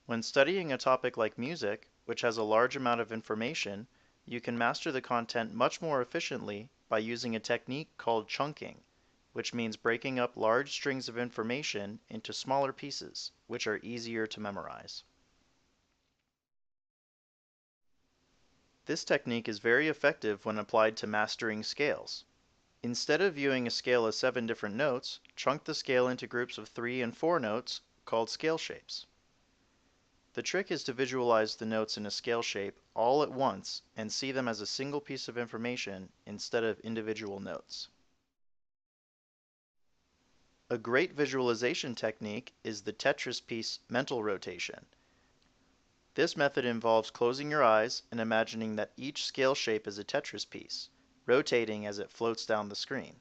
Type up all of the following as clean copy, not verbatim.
When studying a topic like music, which has a large amount of information, you can master the content much more efficiently by using a technique called chunking, which means breaking up large strings of information into smaller pieces, which are easier to memorize. This technique is very effective when applied to mastering scales. Instead of viewing a scale as 7 different notes, chunk the scale into groups of 3 and 4 notes called scale shapes. The trick is to visualize the notes in a scale shape all at once and see them as a single piece of information instead of individual notes. A great visualization technique is the Tetris piece mental rotation. This method involves closing your eyes and imagining that each scale shape is a Tetris piece, rotating as it floats down the screen.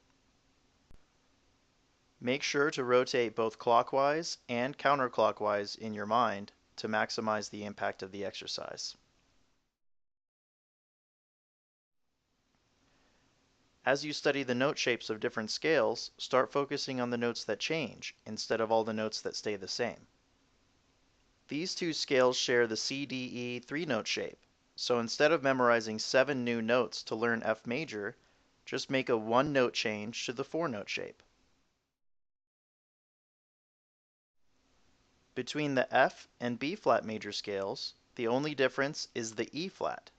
Make sure to rotate both clockwise and counterclockwise in your mind to maximize the impact of the exercise. As you study the note shapes of different scales, start focusing on the notes that change instead of all the notes that stay the same. These two scales share the CDE 3-note shape, so instead of memorizing 7 new notes to learn F major, just make a 1-note change to the 4-note shape. Between the F and B flat major scales, the only difference is the E flat.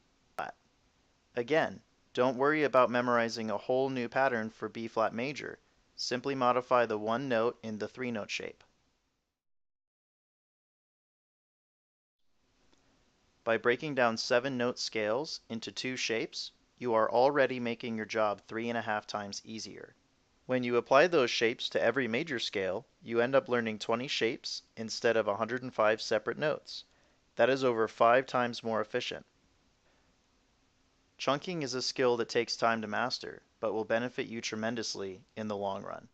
Again, don't worry about memorizing a whole new pattern for B flat major. Simply modify the 1 note in the 3-note shape. By breaking down 7-note scales into 2 shapes, you are already making your job 3.5 times easier. When you apply those shapes to every major scale, you end up learning 20 shapes instead of 105 separate notes. That is over 5 times more efficient. Chunking is a skill that takes time to master, but will benefit you tremendously in the long run.